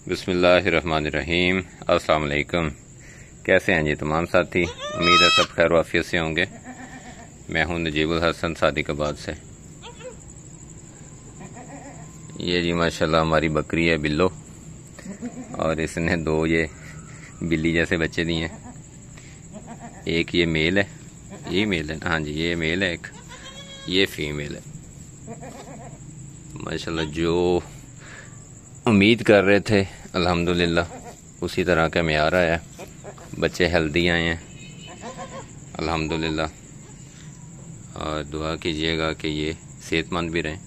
बिस्मिल्लाहिर्रहमानिर्रहीम। अस्सलाम वालेकुम। कैसे हैं जी तमाम साथी? उम्मीद है सब खैर वाफियत से होंगे। मैं हूं नजीबुल हसन सादिकाबाद से। ये जी माशाल्लाह हमारी बकरी है बिल्लो, और इसने दो ये बिल्ली जैसे बच्चे दिए हैं। एक ये मेल है, ये मेल है, हाँ जी ये मेल है, एक ये फीमेल है। माशाल्लाह जो उम्मीद कर रहे थे अल्हम्दुलिल्लाह उसी तरह का मेयार आया है। बच्चे हेल्दी आए हैं अल्हम्दुलिल्लाह, और दुआ कीजिएगा कि ये सेहतमंद भी रहें।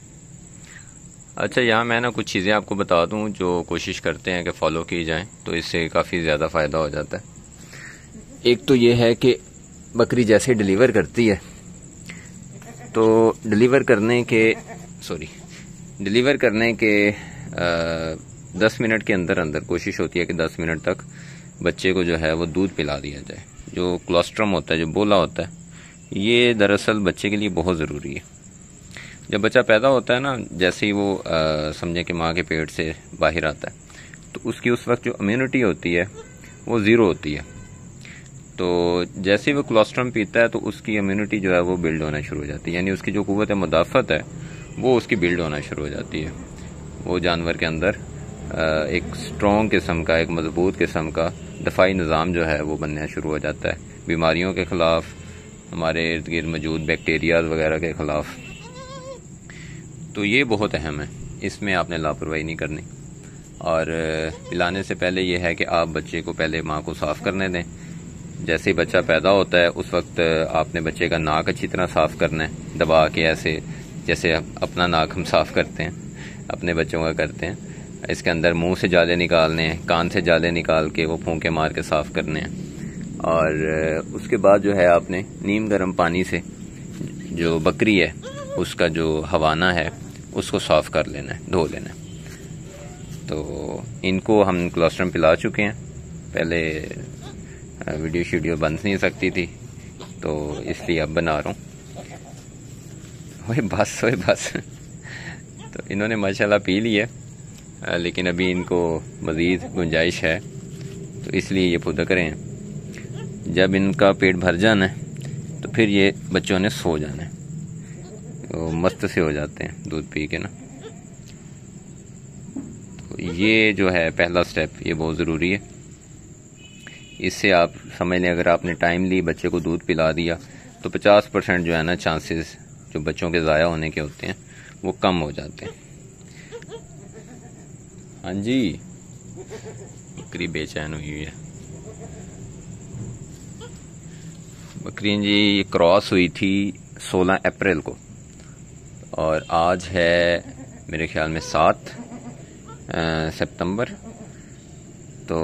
अच्छा, यहाँ मैं ना कुछ चीज़ें आपको बता दूँ जो कोशिश करते हैं कि फ़ॉलो की जाएं, तो इससे काफ़ी ज़्यादा फ़ायदा हो जाता है। एक तो ये है कि बकरी जैसे डिलीवर करती है तो डिलीवर करने के 10 मिनट के अंदर अंदर कोशिश होती है कि 10 मिनट तक बच्चे को जो है वो दूध पिला दिया जाए। जो कोलेस्ट्रम होता है, जो बोला होता है, ये दरअसल बच्चे के लिए बहुत ज़रूरी है। जब बच्चा पैदा होता है ना, जैसे ही वो समझे कि माँ के पेट से बाहर आता है, तो उसकी उस वक्त जो इम्यूनिटी होती है वो ज़ीरो होती है। तो जैसे ही वो कोलेस्ट्रम पीता है तो उसकी इम्यूनिटी जो है वो बिल्ड होना शुरू हो जाती है, यानी उसकी जो क़ुव्वत मुदाफ़त है वो उसकी बिल्ड होना शुरू हो जाती है। वो जानवर के अंदर एक स्ट्रॉन्ग किस्म का, एक मजबूत किस्म का दफ़ाई निज़ाम जो है वो बनना शुरू हो जाता है, बीमारियों के ख़िलाफ़, हमारे इर्द गिर्द मौजूद बैक्टीरियाज वगैरह के ख़िलाफ़। तो ये बहुत अहम है, इसमें आपने लापरवाही नहीं करनी। और पिलाने से पहले ये है कि आप बच्चे को पहले माँ को साफ़ करने दें। जैसे ही बच्चा पैदा होता है उस वक्त आपने बच्चे का नाक अच्छी तरह साफ़ करना है, दबा के, ऐसे जैसे अपना नाक हम साफ़ करते हैं, अपने बच्चों का करते हैं। इसके अंदर मुंह से जाले निकालने हैं, कान से जाले निकाल के वो फूंके मार के साफ़ करने हैं। और उसके बाद जो है आपने नीम गर्म पानी से जो बकरी है उसका जो हवाना है उसको साफ़ कर लेना है, धो लेना है। तो इनको हम कोलेस्ट्रम पिला चुके हैं पहले, वीडियो शीडियो बन नहीं सकती थी तो इसलिए अब बना रहा हूँ। ओए बस तो इन्होंने माशाल्लाह पी ली है, लेकिन अभी इनको मज़ीद गुंजाइश है, तो इसलिए ये फुदक रहे हैं। जब इनका पेट भर जाना है तो फिर ये बच्चों ने सो जाना है, तो मस्त से हो जाते हैं दूध पी के ना। तो ये जो है पहला स्टेप, ये बहुत ज़रूरी है। इससे आप समझ लें, अगर आपने टाइमली बच्चे को दूध पिला दिया तो 50% जो है ना चांसेस जो बच्चों के ज़ाया होने के होते हैं वो कम हो जाते हैं। हाँ जी, बकरी बेचैन हुई है। बकरी जी क्रॉस हुई थी 16 अप्रैल को, और आज है मेरे ख्याल में 7 सितंबर। तो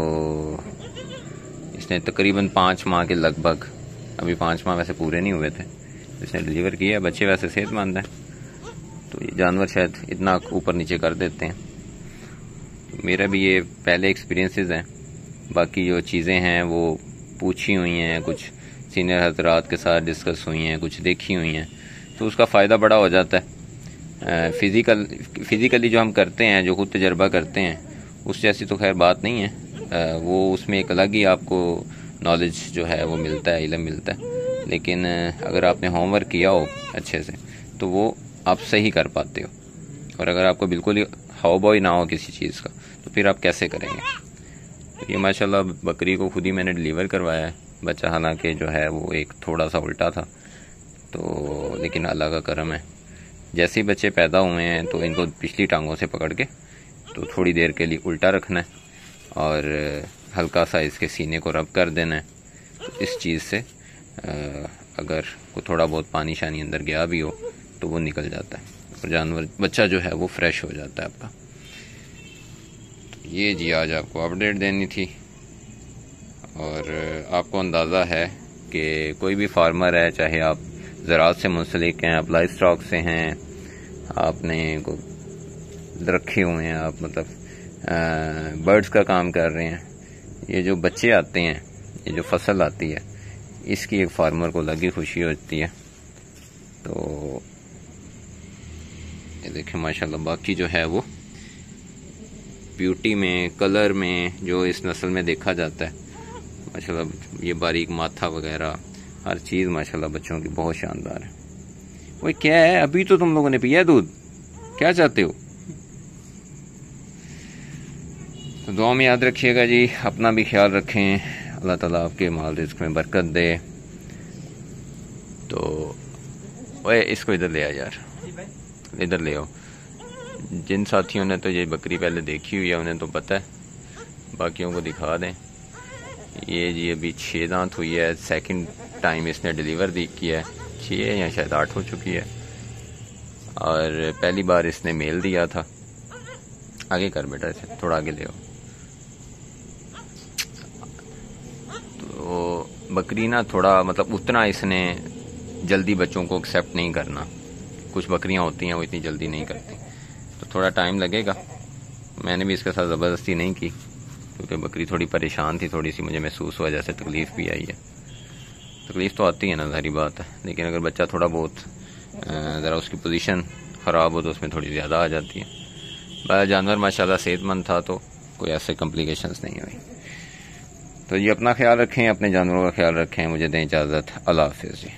इसने तकरीबन 5 माह के लगभग, अभी 5 माह वैसे पूरे नहीं हुए थे, इसने डिलीवर किया। बच्चे वैसे सेहतमंद हैं, तो ये जानवर शायद इतना ऊपर नीचे कर देते हैं। मेरा भी ये पहले एक्सपीरियंसेस हैं, बाकी जो चीज़ें हैं वो पूछी हुई हैं, कुछ सीनियर हजरात के साथ डिस्कस हुई हैं, कुछ देखी हुई हैं, तो उसका फ़ायदा बड़ा हो जाता है। फिज़िकली जो हम करते हैं, जो खुद तजर्बा करते हैं, उस जैसी तो खैर बात नहीं है। वो उसमें एक अलग ही आपको नॉलेज जो है वो मिलता है, इल्म मिलता है। लेकिन अगर आपने होमवर्क किया हो अच्छे से तो वो आप सही कर पाते हो। और अगर आपको बिल्कुल ही हाव बॉय ना हो किसी चीज़ का तो फिर आप कैसे करेंगे। तो ये माशाल्लाह बकरी को खुद ही मैंने डिलीवर करवाया है। बच्चा हालांकि जो है वो एक थोड़ा सा उल्टा था, तो लेकिन अल्लाह का करम है, जैसे ही बच्चे पैदा हुए हैं तो इनको पिछली टांगों से पकड़ के तो थोड़ी देर के लिए उल्टा रखना है और हल्का सा इसके सीने को रब कर देना है। तो इस चीज़ से अगर को थोड़ा बहुत पानी शानी अंदर गया भी हो तो वो निकल जाता है, और जानवर बच्चा जो है वो फ्रेश हो जाता है आपका। तो ये जी आज आपको अपडेट देनी थी। और आपको अंदाज़ा है कि कोई भी फार्मर है, चाहे आप ज़राअत से मुंसलिक हैं, आप लाइव स्टॉक से हैं, आपने को रखे हुए हैं, आप मतलब बर्ड्स का काम कर रहे हैं, ये जो बच्चे आते हैं, ये जो फसल आती है, इसकी एक फार्मर को लगी खुशी होती है। तो ये देखें माशाल्लाह, बाकी जो है वो ब्यूटी में, कलर में जो इस नस्ल में देखा जाता है माशाल्लाह, ये बारीक माथा वगैरह हर चीज़ माशाल्लाह बच्चों की बहुत शानदार है। वो क्या है, अभी तो तुम लोगों ने पिया दूध, क्या चाहते हो? तो दुआ में याद रखिएगा जी, अपना भी ख्याल रखें, अल्लाह ताला आपके माल रिज़्क़ में बरकत दे। तो ओए इसको इधर ले आ यार, इधर ले आओ। जिन साथियों ने तो ये बकरी पहले देखी हुई है उन्हें तो पता है, बाकियों को दिखा दें। ये जी अभी 6 दांत हुई है, सेकंड टाइम इसने डिलीवर किया है, 6 या शायद 8 हो चुकी है, और पहली बार इसने मेल दिया था। आगे कर बेटा, इसे थोड़ा आगे ले आओ। तो बकरी ना थोड़ा मतलब उतना इसने जल्दी बच्चों को एक्सेप्ट नहीं करना, कुछ बकरियां होती हैं वो इतनी जल्दी नहीं करती, तो थोड़ा टाइम लगेगा। मैंने भी इसके साथ ज़बरदस्ती नहीं की क्योंकि बकरी थोड़ी परेशान थी, थोड़ी सी मुझे महसूस हुआ जैसे तकलीफ़ भी आई है। तकलीफ़ तो आती है ना, सारी बात है, लेकिन अगर बच्चा थोड़ा बहुत ज़रा उसकी पोजीशन ख़राब हो तो उसमें थोड़ी ज़्यादा आ जाती है। जानवर माशाल्लाह सेहतमंद था तो कोई ऐसे कॉम्प्लिकेशंस नहीं हुई। तो ये अपना ख्याल रखें, अपने जानवरों का ख्याल रखें। मुझे दें इजाज़त, अल्लाह हाफ़िज़ जी।